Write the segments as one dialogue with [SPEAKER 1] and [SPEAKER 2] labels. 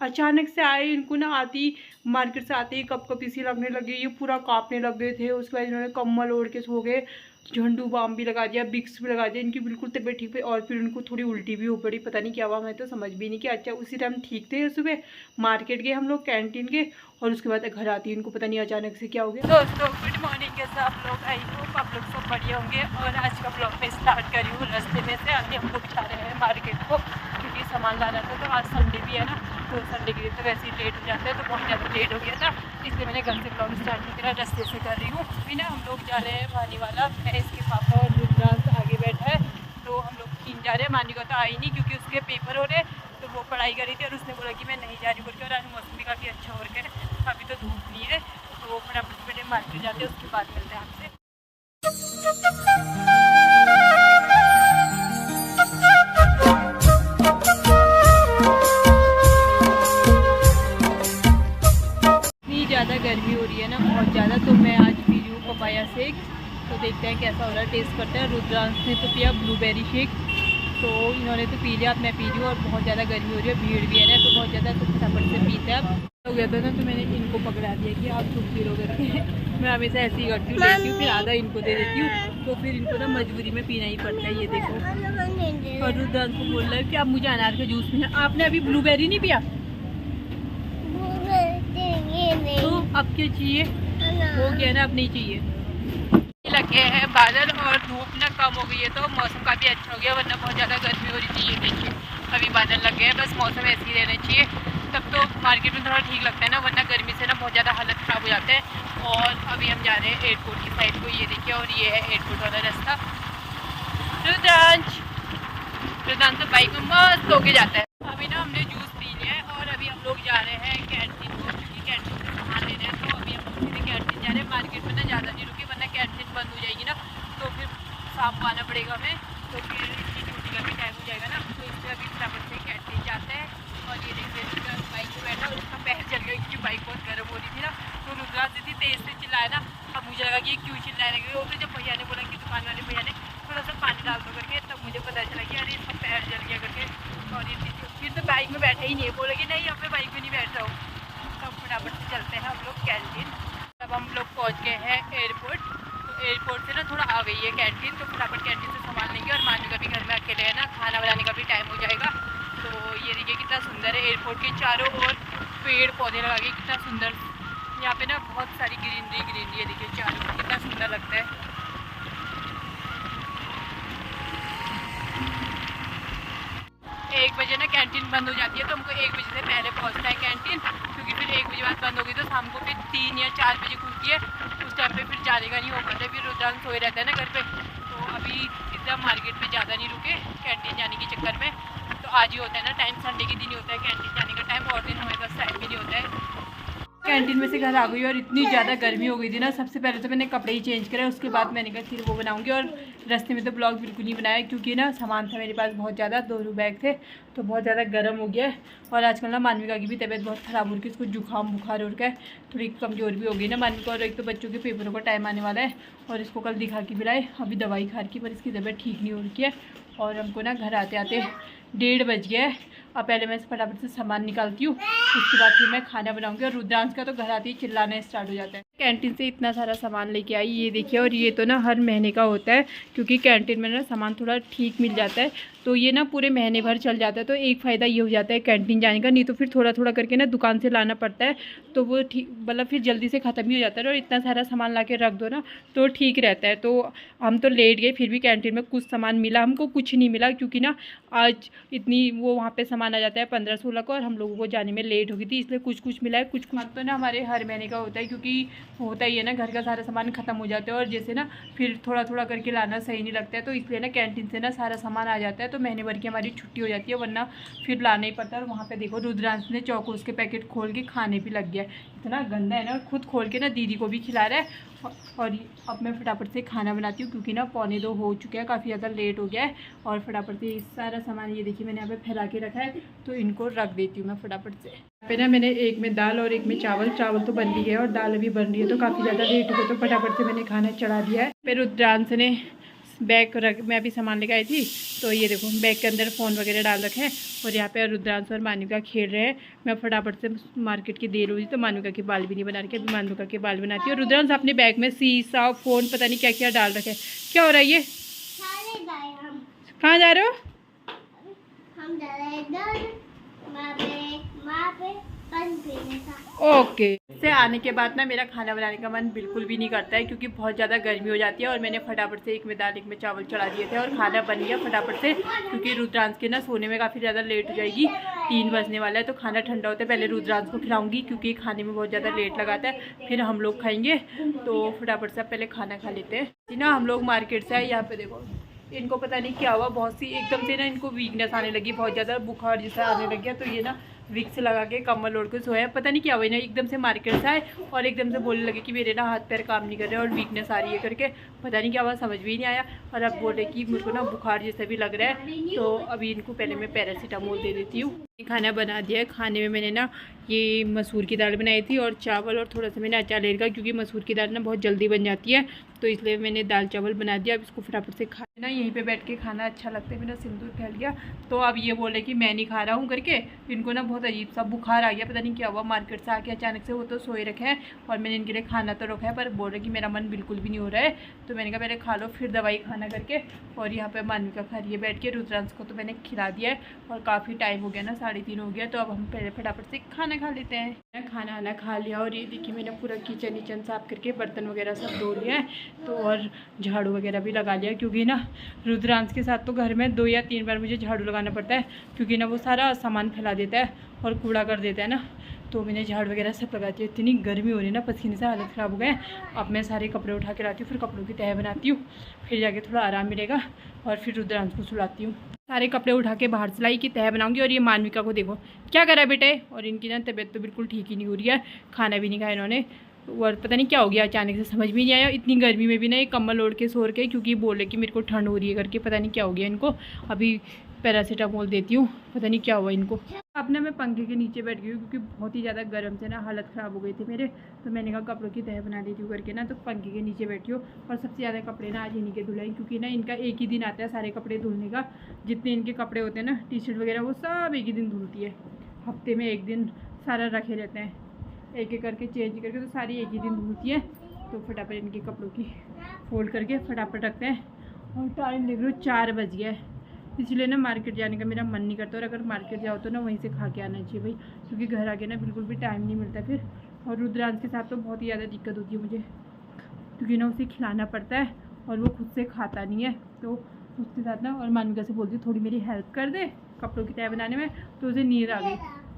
[SPEAKER 1] अचानक से आए, इनको ना आती मार्केट से आते ही कपकपी सी लगने लगी, ये पूरा कांपने लग गए थे। उसके बाद इन्होंने कम्बल ओढ़ के सो गए, झंडू बाम भी लगा दिया, बिक्स भी लगा दिया, इनकी बिल्कुल तबीयत ठीक हुई। और फिर उनको थोड़ी उल्टी भी हो पड़ी, पता नहीं क्या हुआ, मैं तो समझ भी नहीं किया। अच्छा उसी टाइम ठीक थे, सुबह मार्केट गए हम लोग कैंटीन के, और उसके बाद घर आती इनको पता नहीं अचानक से क्या हो गया। दोस्तों गुड मॉर्निंग, कैसे आप लोग? आई होप आप लोग सब बढ़िया होंगे। और आज का ब्लॉग मैं स्टार्ट करी हूँ रास्ते में से। अभी हम लोग जा रहे हैं मार्केट को, क्योंकि सामान लाना था। तो आज संडे भी है ना, तो संडे के दिन तो वैसे ही लेट हो जाते हैं, तो बहुत ज़्यादा लेट हो गया था, इसलिए मैंने घर से ब्लॉग स्टार्ट नहीं करा, रास्ते से कर रही हूँ। अभी ना हम लोग जा रहे हैं भानीवाला, मैं इसके पापा और रुद्रांश आगे बैठा है, तो हम लोग 3 जा रहे हैं। मानी का तो आई नहीं क्योंकि उसके पेपर हो रहे, तो वो पढ़ाई करी थी और उसने बोला कि मैं नहीं जा रही करके। और आज मौसम भी काफ़ी अच्छा हो रहा है, अभी तो धूप नहीं है, तो वो फटाफट बैठे मार्केट जाते हैं, उसके बाद मिलते हैं आपसे। ज़्यादा गर्मी हो रही है ना, बहुत ज़्यादा, तो मैं आज पी रही हूँ पपाया शेक। तो देखते हैं कैसा हो रहा है, टेस्ट करते हैं। रुद्रांश ने तो पिया ब्लूबेरी शेक, तो इन्होंने तो पी लिया, अब मैं पी रही हूँ। और बहुत ज़्यादा गर्मी हो रही है, भीड़ भी है ना, तो बहुत ज़्यादा, तो फटाफट से पीते हैं। अब हो गया था ना, तो मैंने इनको पकड़ा दिया कि आप खुद पी लो करके। मैं हमेशा ऐसे ही करती हूँ, लेती हूँ, फिर आधा इनको दे देती हूँ, तो फिर इनको ना मजबूरी में पीना ही पड़ता है। ये देखो, और रुद्रांश को बोल रहा है कि आप मुझे अनार का जूस पीना। आपने अभी ब्लूबेरी नहीं पिया, तो अब क्या चाहिए? हो गया ना, अब नहीं चाहिए। लगे हैं बादल और धूप ना कम हो गई है, तो मौसम काफ़ी अच्छा हो गया, वरना बहुत ज़्यादा गर्मी हो रही थी। ये देखिए अभी बादल लग गए हैं, बस मौसम ऐसे ही रहना चाहिए, तब तो मार्केट में थोड़ा ठीक लगता है ना, वरना गर्मी से ना बहुत ज़्यादा हालत ख़राब हो जाता है। और अभी हम जा रहे हैं एयरपोर्ट की साइड को, ये देखिए, और ये है एयरपोर्ट वाला रास्ता। रुद्रांश तो बाइक में मस्त होके जाता है। अभी ना हमने जूस पी लिया है, और अभी हम लोग जा रहे हैं कैंटीन को, क्योंकि कैंटीन से सामान लेना है। तो अभी हम लोग सीधे कैंटीन जा रहे हैं, मार्केट में ना ज़्यादा नहीं रुके, वरना कैंटीन बंद हो जाएगी ना, तो फिर शाम को आना पड़ेगा हमें, तो फिर इसकी ड्यूटी का भी टाइम हो जाएगा ना, तो इसलिए अभी फटाफट से कैंटीन जाते हैं। और ये देखिए बाइक पर बैठा और उसका पैर चल गया, क्योंकि बाइक बहुत गर्म हो रही थी ना, तो रुद्रांश इतनी तेज़ से चिल्लाया ना, अब मुझे लगा कि ये क्यों चिल्लाने लगे। वो फिर जब भैया ने बोला कि दुकान वाले भैया ने थोड़ा सा पानी डाल दो करके, तब मुझे पता चला कि अरे इसका पैर जल गया करके। और ये फिर तो बाइक में बैठा ही नहीं है, बोला कि नहीं अब मैं बाइक में नहीं बैठ रहा हूँ। तब फटाफट से चलते हैं हम लोग कैंटीन। तब हम लोग पहुँच गए हैं एयरपोर्ट, तो एयरपोर्ट से ना थोड़ा आ गई है कैंटीन, तो फटाफट कैंटीन से सामान लेंगे। और मानी का भी घर में अकेले है ना, खाना बनाने का भी टाइम हो जाएगा। तो ये देखिए कितना सुंदर है, एयरपोर्ट के चारों ओर पेड़ पौधे लगा के, कितना सुंदर। यहाँ पे ना बहुत सारी ग्रीनरी है, देखिए चारों ओर कितना सुंदर लगता है। 1 बजे ना कैंटीन बंद हो जाती है, तो हमको 1 बजे से पहले पहुंचना है कैंटीन, क्योंकि फिर 1 बजे बाद बंद होगी तो शाम को फिर 3 या 4 बजे खुलती है, उस टाइम पे फिर जाने का नहीं हो पाता, फिर रुद्रांश सोए रहता है ना घर पे। तो अभी इतना मार्केट में ज़्यादा नहीं रुके कैंटीन जाने के चक्कर में, तो आज ही होता है ना टाइम, संडे के दिन ही होता है कैंटीन जाने का टाइम, और दिन हमारे पास टाइम भी नहीं होता है। कैंटीन में से घर आ गई, और इतनी ज़्यादा गर्मी हो गई थी ना, सबसे पहले तो मैंने कपड़े ही चेंज करे, उसके बाद मैंने कहा फिर वो बनाऊंगी। और रास्ते में तो ब्लॉग बिल्कुल नहीं बनाया, क्योंकि ना सामान था मेरे पास बहुत ज़्यादा, 2 बैग थे, तो बहुत ज़्यादा गर्म हो गया है। और आजकल ना मानविका की भी तबीयत बहुत ख़राब हो रही है, उसको जुकाम बुखार हो रहा है, थोड़ी कमज़ोर भी हो गई ना मानविका। और एक तो बच्चों के पेपरों का टाइम आने वाला है, और इसको कल दिखा के भी लाए, अभी दवाई खा रखी, पर इसकी तबीयत ठीक नहीं हो रही है। और हमको ना घर आते आते 1:30 बज गया है। अब पहले मैं फटाफट से सामान निकालती हूँ, उसके बाद फिर मैं खाना बनाऊंगी। और रुद्रांश का तो घर आते ही चिल्लाना स्टार्ट हो जाता है। कैंटीन से इतना सारा सामान लेके आई, ये देखिए, और ये तो ना हर महीने का होता है, क्योंकि कैंटीन में ना सामान थोड़ा ठीक मिल जाता है, तो ये ना पूरे महीने भर चल जाता है। तो एक फ़ायदा ये हो जाता है कैंटीन जाने का, नहीं तो फिर थोड़ा थोड़ा करके ना दुकान से लाना पड़ता है, तो वो ठीक मतलब फिर जल्दी से ख़त्म ही हो जाता है। और इतना सारा सामान ला के रख दो ना, तो ठीक रहता है। तो हम तो लेट गए, फिर भी कैंटीन में कुछ सामान मिला, हमको कुछ नहीं मिला, क्योंकि ना आज इतनी वो वहाँ पे सामान आ जाता है 15-16 को, और हम लोगों को जाने में लेट हो गई थी, इसलिए कुछ कुछ मिला है। कुछ तो ना हमारे हर महीने का होता है, क्योंकि होता ही है ना, घर का सारा सामान ख़त्म हो जाता है, और जैसे ना फिर थोड़ा थोड़ा करके लाना सही नहीं लगता है, तो इसलिए ना कैंटीन से ना सारा सामान आ जाता है, तो महीने भर की हमारी छुट्टी हो जाती है, वरना फिर लाना ही पड़ता है। और वहाँ पे देखो रुद्रांश ने चौकोस के पैकेट खोल के खाने भी लग गया, इतना गंदा है ना, खुद खोल के ना दीदी को भी खिला रहा है। और अब मैं फटाफट से खाना बनाती हूँ, क्योंकि ना 1:45 हो चुका है, काफ़ी ज़्यादा लेट हो गया है। और फटाफट से सारा सामान ये देखिए मैंने यहाँ पे फैला के रखा है, तो इनको रख देती हूँ मैं फटाफट से। यहाँ पे ना मैंने एक में दाल और एक में चावल तो बन रही है, और दाल अभी बन रही है, तो काफ़ी ज़्यादा लेट हो गया, तो फटाफट से मैंने खाना चढ़ा दिया है। फिर रुद्रांश ने बैग रख, मैं अभी सामान लेकर आई थी तो ये देखो बैग के अंदर फ़ोन वगैरह डाल रखे हैं और यहाँ पे रुद्रांश और मान्विका खेल रहे हैं। मैं फटाफट से मार्केट की देर हुई तो मान्विका के बाल भी नहीं बना रखे, अभी मान्विका के बाल बनाती है। और रुद्रांश अपने बैग में शीशा फ़ोन पता नहीं क्या क्या डाल रखे हैं। क्या हो रहा है ये? कहाँ जा रहे हो?
[SPEAKER 2] हम जा रहे हैं
[SPEAKER 1] ओके। से आने के बाद ना मेरा खाना बनाने का मन बिल्कुल भी नहीं करता है क्योंकि बहुत ज़्यादा गर्मी हो जाती है। और मैंने फटाफट से एक में दाल एक में चावल चढ़ा दिए थे और खाना बन गया फटाफट से, क्योंकि रुद्रांश के ना सोने में काफ़ी ज़्यादा लेट हो जाएगी, 3 बजने वाला है। तो खाना ठंडा होता है, पहले रुद्रांश को खिलाऊंगी क्योंकि खाने में बहुत ज़्यादा लेट लगाता है, फिर हम लोग खाएंगे। तो फटाफट से पहले खाना खा लेते हैं ना। हम लोग मार्केट से आए, यहाँ पे देखो इनको पता नहीं क्या हुआ, बहुत सी एकदम से ना इनको वीकनेस आने लगी, बहुत ज़्यादा बुखार जैसा आने लग गया। तो ये ना विक्स लगा के कम्बल ओढ़ के सोया, पता नहीं क्या हुआ ना, एकदम से मार्केट से आए और एकदम से बोलने लगे कि मेरे ना हाथ पैर काम नहीं कर रहे और वीकनेस आ रही है करके, पता नहीं क्या हुआ, समझ भी नहीं आया। और अब बोल रहे कि मुझे को ना बुखार जैसा भी लग रहा है। तो अभी इनको पहले मैं पैरासीटामोल दे देती हूँ। खाना बना दिया है, खाने में मैंने ना ये मसूर की दाल बनाई थी और चावल और थोड़ा सा मैंने अचार ले रखा क्योंकि मसूर की दाल ना बहुत जल्दी बन जाती है, तो इसलिए मैंने दाल चावल बना दिया। अब इसको फटाफट से खा ना, यहीं पे बैठ के खाना अच्छा लगता है, मैंने सिंदूर फैल गया। तो अब ये बोले कि मैं नहीं खा रहा हूँ करके, इनको ना बहुत अजीब सा बुखार आ गया, पता नहीं क्या हुआ, मार्केट से आके अचानक से। वो तो सोए रखे हैं और मैंने इनके लिए खाना तो रखा है, पर बोल रहे कि मेरा मन बिल्कुल भी नहीं हो रहा है। तो मैंने कहा पहले खा लो फिर दवाई खाना करके। और यहाँ पे मान्विका खा रही है बैठ के, रुद्रांश को तो मैंने खिला दिया है और काफ़ी टाइम हो गया ना, 3:30 हो गया। तो अब हम पहले फटाफट से खाना खा लेते हैं। खाना आना खा लिया और ये देखिए मैंने पूरा किचन साफ करके बर्तन वगैरह सब धो लिया है, तो और झाड़ू वगैरह भी लगा लिया, क्योंकि ना रुद्रांश के साथ तो घर में 2 या 3 बार मुझे झाड़ू लगाना पड़ता है, क्योंकि ना वो सारा सामान फैला देता है और कूड़ा कर देता है ना। तो मैंने झाड़ू वगैरह सब लगाती हूँ। इतनी गर्मी हो रही है ना, पसीने से हालत ख़राब हो गए। अब मैं सारे कपड़े उठा के लाती हूँ, फिर कपड़ों की तह बनाती हूँ, फिर जाके थोड़ा आराम मिलेगा और फिर रुद्रांश को सुलाती हूँ। सारे कपड़े उठा के बाहर सिलाई की तह बनाऊंगी। और ये मान्विका को देखो क्या करा बेटे, और इनकी ना तबीयत तो बिल्कुल ठीक ही नहीं हो रही है, खाना भी नहीं खाया इन्होंने, और पता नहीं क्या हो गया अचानक से, समझ भी नहीं आया। इतनी गर्मी में भी ना ये कम्बल ओढ़ के सो के, क्योंकि बोल रहे कि मेरे को ठंड हो रही है करके, पता नहीं क्या हो गया इनको। अभी पैरासीटामोल देती हूँ, पता नहीं क्या हुआ इनको। अब ना मैं पंखे के नीचे बैठ गई हूँ क्योंकि बहुत ही ज़्यादा गर्म से ना हालत ख़राब हो गई थी मेरे। तो मैंने कहा कपड़ों की तह बना देती हूँ करके ना, तो पंखे के नीचे बैठी हूँ। और सबसे ज़्यादा कपड़े ना आज इन्हीं के धुलाई, क्योंकि ना इनका एक ही दिन आता है सारे कपड़े धुलने का। जितने इनके कपड़े होते हैं ना, टी शर्ट वगैरह, वो सब एक ही दिन धुलती है। हफ्ते में एक दिन सारा रखे रहते हैं, एक एक करके चेंज करके, तो सारी एक ही दिन धुलती है। तो फटाफट इनके कपड़ों की फोल्ड करके फटाफट रखते हैं। और टाइम देख लो 4 बज गया है, इसलिए ना मार्केट जाने का मेरा मन नहीं करता। और अगर मार्केट जाओ तो ना वहीं से खा के आना चाहिए भाई, क्योंकि घर आके ना बिल्कुल भी टाइम नहीं मिलता फिर। और रुद्रांश के साथ तो बहुत ही ज़्यादा दिक्कत होती है मुझे, क्योंकि ना उसे खिलाना पड़ता है और वो खुद से खाता नहीं है। तो उसके साथ ना, और मान्विका से बोलती हूँ थोड़ी मेरी हेल्प कर दे कपड़ों की तह बनाने में, तो उसे नींद आ गई।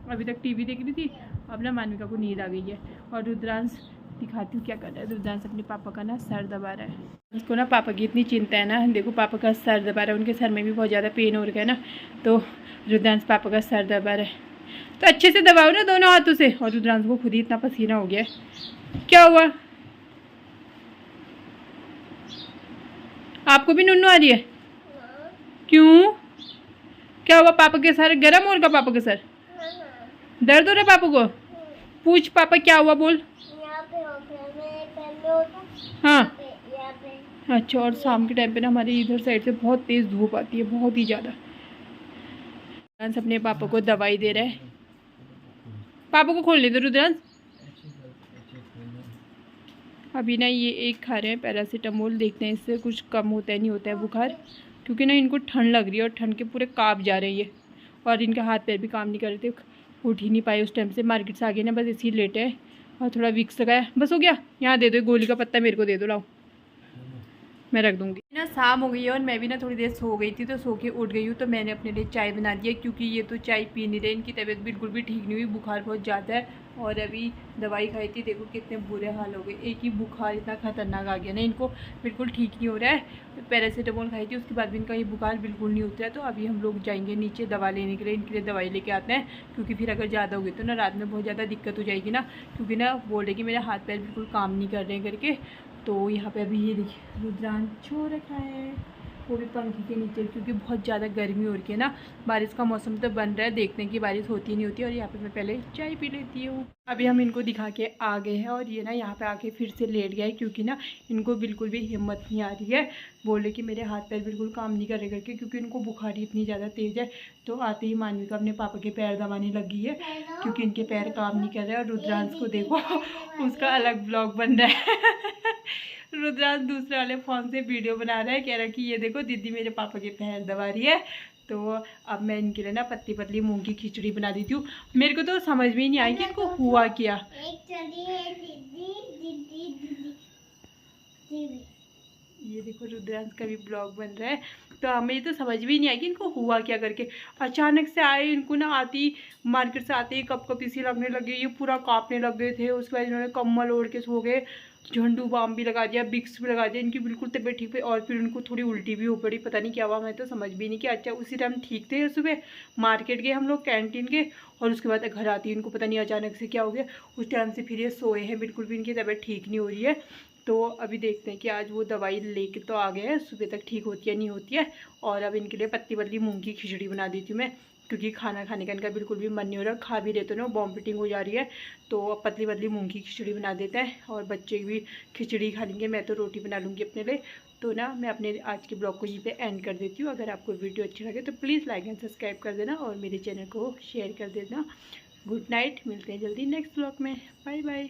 [SPEAKER 1] अभी तक टीवी देख रही थी, अब ना मान्विका को नींद आ गई है। और रुद्रांश दिखाती हूँ क्या कर रहा है। रुद्रांश अपने पापा का ना सर दबा रहा है, उसको ना पापा की इतनी चिंता है ना, देखो पापा का सर दबा रहा है, उनके सर में भी बहुत ज़्यादा पेन हो रहा है ना। तो रुद्रांश पापा का सर दबा रहा है, तो अच्छे से दबाओ ना दोनों हाथों से। और रुद्रांश को खुद ही इतना पसीना हो गया है। क्या हुआ, आपको भी नुन्नू आ रही है? क्यों, क्या हुआ? पापा के सर गर्म हो रहा? पापा के सर दर्द हो रहा है पापा को? पूछ पापा क्या हुआ, बोल। हाँ अच्छा। और शाम के टाइम पे ना हमारे इधर साइड से बहुत तेज़ धूप आती है, बहुत ही ज़्यादा। रुद्रांश अपने पापा को दवाई दे रहा है, पापा को खोलने दो रुद्रांश। अभी ना ये एक खा रहे हैं पैरासीटामोल, देखते हैं इससे कुछ कम होता है नहीं होता है बुखार, क्योंकि ना इनको ठंड लग रही है और ठंड के पूरे काँप जा रहे हैं ये। और इनके हाथ पैर भी काम नहीं कर रहे थे, उठ ही नहीं पाए उस टाइम से। मार्केट से आ गए ना, बस इसी लेटे हैं और थोड़ा विक्स लगाया, बस हो गया। यहाँ दे दो, गोली का पत्ता मेरे को दे दो, लाओ मैं रख दूँगी ना। शाम हो गई है और मैं भी ना थोड़ी देर सो गई थी, तो सो के उठ गई हूँ। तो मैंने अपने लिए चाय बना दी है, क्योंकि ये तो चाय पी नहीं रहे, इनकी तबीयत बिल्कुल भी ठीक नहीं हुई, बुखार बहुत ज़्यादा है। और अभी दवाई खाई थी, देखो कितने बुरे हाल हो गए, एक ही बुखार इतना खतरनाक आ गया ना, इनको बिल्कुल ठीक नहीं हो रहा है। पैरासीटामोल खाई थी, उसके बाद भी इनका ये बुखार बिल्कुल नहीं उतरा। तो अभी हम लोग जाएंगे नीचे दवा लेने के लिए, इनके लिए दवाई लेके आते हैं, क्योंकि फिर अगर ज़्यादा होगी तो ना रात में बहुत ज़्यादा दिक्कत हो जाएगी ना, क्योंकि ना बोल रहे कि मेरे हाथ पैर बिल्कुल काम नहीं कर रहे हैं करके। तो यहाँ पे अभी ये देखिए रुद्रांश सो रखा है, वो भी पंखे के नीचे, क्योंकि बहुत ज़्यादा गर्मी हो रही है ना। बारिश का मौसम तो बन रहा है, देखते हैं कि बारिश होती नहीं होती। और यहाँ पे मैं पहले चाय पी लेती हूँ। अभी हम इनको दिखा के आ गए हैं और ये ना यहाँ पे आके फिर से लेट गया है, क्योंकि ना इनको बिल्कुल भी हिम्मत नहीं आ रही है। बोले कि मेरे हाथ पैर बिल्कुल काम नहीं कर रहे करके, क्योंकि उनको बुखारी इतनी ज़्यादा तेज़ है। तो आते ही मानवी को अपने पापा के पैर दबाने लगी है, क्योंकि इनके पैर काम नहीं कर रहे हैं। और रुद्रांश को देखो, उसका अलग ब्लॉग बन रहा है। रुद्रांश दूसरे वाले फ़ोन से वीडियो बना रहा है, कह रहा है कि ये देखो दीदी मेरे पापा के पैर दबा रही है। तो अब मैं इनके लिए ना पतली पतली मूंग की खिचड़ी बना देती हूँ। मेरे को तो समझ में ही नहीं आई कि इनको हुआ क्या। ये देखो रुद्रांश का भी ब्लॉग बन रहा है। तो हमें ये तो समझ भी नहीं आई कि इनको हुआ क्या करके। अचानक से आए, इनको ना आती मार्केट से आते ही कप कप इसी लगने लगे, ये पूरा कांपने लग गए थे। उसके बाद इन्होंने कम्बल ओढ़ के सो गए, झंडू बाम भी लगा दिया, बिक्स भी लगा दिया, इनकी बिल्कुल तबीयत ठीक हुई। और फिर उनको थोड़ी उल्टी भी हो पड़ी, पता नहीं क्या हुआ, मैं तो समझ भी नहीं कि अच्छा उसी टाइम ठीक थे। सुबह मार्केट गए हम लोग कैंटीन के, और उसके बाद घर आती इनको पता नहीं अचानक से क्या हो गया। उस टाइम से फिर ये सोए हैं, बिल्कुल भी इनकी तबीयत ठीक नहीं हो रही है। तो अभी देखते हैं कि आज वो दवाई लेके तो आ गए हैं, सुबह तक ठीक होती है नहीं होती है। और अब इनके लिए पतली पतली मूंग की खिचड़ी बना देती हूँ मैं, क्योंकि खाना खाने का इनका बिल्कुल भी मन नहीं हो रहा। खा भी रहते ना, वॉमिटिंग हो जा रही है। तो अब पतली पतली मूंग की खिचड़ी बना देते हैं, और बच्चे भी खिचड़ी खा लेंगे, मैं तो रोटी बना लूँगी अपने लिए। तो ना मैं अपने आज के ब्लॉग को यहीं पे एंड कर देती हूँ। अगर आपको वीडियो अच्छी लगे तो प्लीज़ लाइक एंड सब्सक्राइब कर देना, और मेरे चैनल को शेयर कर देना। गुड नाइट, मिलते हैं जल्दी नेक्स्ट ब्लॉग में। Bye bye.